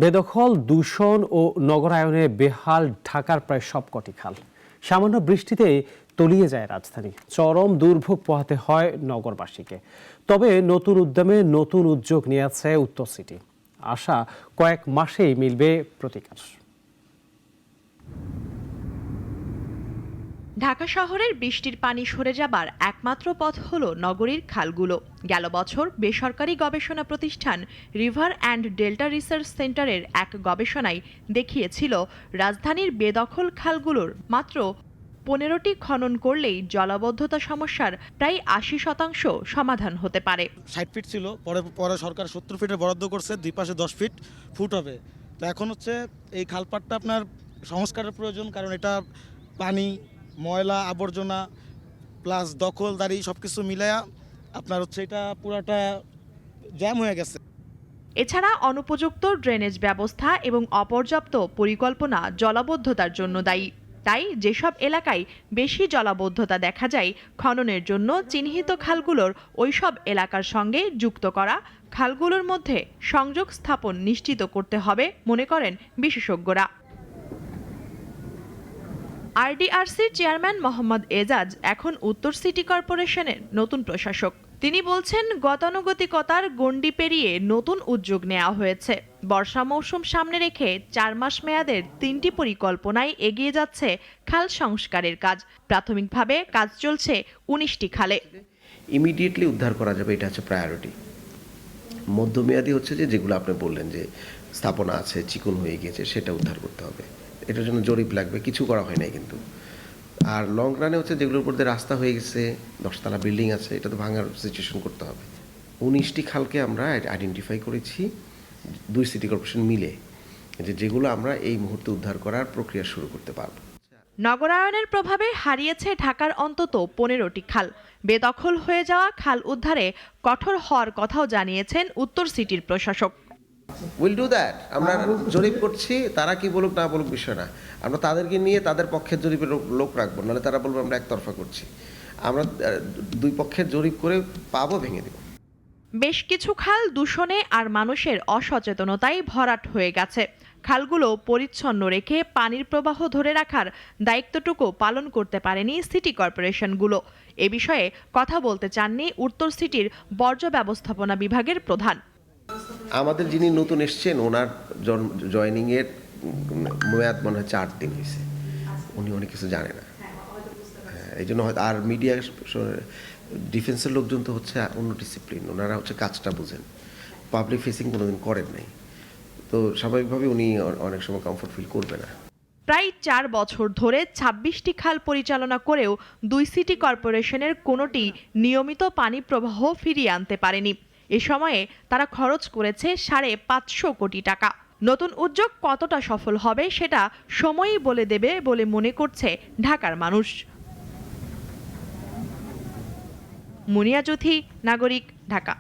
বেদখল, দূষণ ও নগরায়নে বেহাল ঢাকার প্রায় সবকটি খাল। সামান্য বৃষ্টিতে তলিয়ে যায় রাজধানী। চরম দুর্ভোগ পোহাতে হয় নগরবাসীকে। তবে নতুন উদ্যমে নতুন উদ্যোগ নিয়েছে উত্তর সিটি। আশা কয়েক মাসেই মিলবে প্রতিকার। ঢাকা শহরের বৃষ্টির পানি সরে যাবার একমাত্র পথ হলো নগরীর খালগুলো। গেল বছর বেসরকারি গবেষণা প্রতিষ্ঠান রিভার অ্যান্ড ডেল্টা রিসার্চ সেন্টারের এক গবেষণায় দেখিয়েছিল রাজধানীর বেদখল খালগুলোর মাত্র 15টি খনন করলেই জলাবদ্ধতা সমস্যার প্রায় 80% সমাধান হতে পারে। 60 ফিট ছিল, পরে সরকার 70 ফিটের বরাদ্দ করছে, দুই পাশে 10 ফুট হবে। তো এখন হচ্ছে এই খালপাটটা আপনার সংস্কারের প্রয়োজন, কারণ এটা পানি, ময়লা, আবর্জনা প্লাস দখলদারি সবকিছু মিলায়া আপনার হচ্ছে এটা পুরাটা জ্যাম হয়ে গেছে। এছাড়া অনুপযুক্ত ড্রেনেজ ব্যবস্থা এবং অপর্যাপ্ত পরিকল্পনা জলাবদ্ধতার জন্য দায়ী। তাই যেসব এলাকায় বেশি জলাবদ্ধতা দেখা যায়, খননের জন্য চিহ্নিত খালগুলোর ওইসব এলাকার সঙ্গে যুক্ত করা খালগুলোর মধ্যে সংযোগ স্থাপন নিশ্চিত করতে হবে মনে করেন বিশেষজ্ঞরা। আরডিআরসির চেয়ারম্যান মোহাম্মদ এজাজ এখন উত্তর সিটি কর্পোরেশনের নতুন প্রশাসক। তিনি বলছেন, গতানুগতিকতার গণ্ডি পেরিয়ে নতুন উদ্যোগ নেওয়া হয়েছে। বর্ষা মৌসুম সামনে রেখে 4 মাস মেয়াদের 3টি পরিকল্পনায় এগিয়ে যাচ্ছে খাল সংস্কারের কাজ। প্রাথমিকভাবে কাজ চলছে 19টি খালে। ইমিডিয়েটলি উদ্ধার করা যাবে, এটা হচ্ছে প্রায়োরিটি। মধ্যমেয়াদী হচ্ছে যেগুলো আপনি বললেন যে স্থাপনা আছে, চিকন হয়ে গিয়েছে, সেটা উদ্ধার করতে হবে। এটার জন্য জরিপ লাগবে, কিছু করা হয় নাই কিন্তু। আর লং রানে হচ্ছে যেগুলোর উপর দিয়ে রাস্তা হয়ে গেছে, 10তলা বিল্ডিং আছে, এটা তো ভাঙার সিচুয়েশন করতে হবে। 19টি খালকে আমরা আইডেন্টিফাই করেছি 2 সিটি কর্পোরেশন মিলে, যেগুলো আমরা এই মুহূর্তে উদ্ধার করার প্রক্রিয়া শুরু করতে পারব। নগরায়নের প্রভাবে হারিয়েছে ঢাকার অন্তত 15টি খাল। বেদখল হয়ে যাওয়া খাল উদ্ধারে কঠোর হওয়ার কথাও জানিয়েছেন উত্তর সিটির প্রশাসক। Will do that. আমরা জরিপ করছি, তারা কি বলুক না বলুক বিষয় না, আমরা তাদেরকে নিয়ে তাদের পক্ষের জরিপের লোক রাখবো, নাহলে তারা বলবো আমরা একতরফা করছি। আমরা 2 পক্ষের জরিপ করে পাবো, ভেঙে দেব। বেশ কিছু খাল দূষণে আর মানুষের অসচেতনতায় ভরাট হয়ে গেছে। খালগুলো পরিচ্ছন্ন রেখে পানির প্রবাহ ধরে রাখার দায়িত্বটুকু পালন করতে পারেনি সিটি কর্পোরেশনগুলো। এ বিষয়ে কথা বলতে চাননি উত্তর সিটির বর্জ্য ব্যবস্থাপনা বিভাগের প্রধান। আমাদের যিনি নতুন এসছেন, ওনার জয়েনিংয়ের মেয়াদ মনে হয় 4 দিন হয়েছে। উনি অনেক কিছু জানে না, এই জন্য হয়তো। আর মিডিয়া, ডিফেন্সের লোকজন তো হচ্ছে অন্য ডিসিপ্লিন, ওনারা হচ্ছে কাজটা বুঝেন, পাবলিক ফেসিং কোনোদিন করেন নাই, তো স্বাভাবিকভাবে উনি অনেক সময় কমফোর্ট ফিল করবে না। প্রায় 4 বছর ধরে 26টি খাল পরিচালনা করেও 2 সিটি কর্পোরেশনের কোনোটি নিয়মিত পানি প্রবাহ ফিরিয়ে আনতে পারেনি। এ সময়ে তারা খরচ করেছে 550 কোটি টাকা। নতুন উদ্যোগ কতটা সফল হবে সেটা সময়ই বলে দেবে বলে মনে করছে ঢাকার মানুষ। মুনিয়া জ্যোতি, নাগরিক, ঢাকা।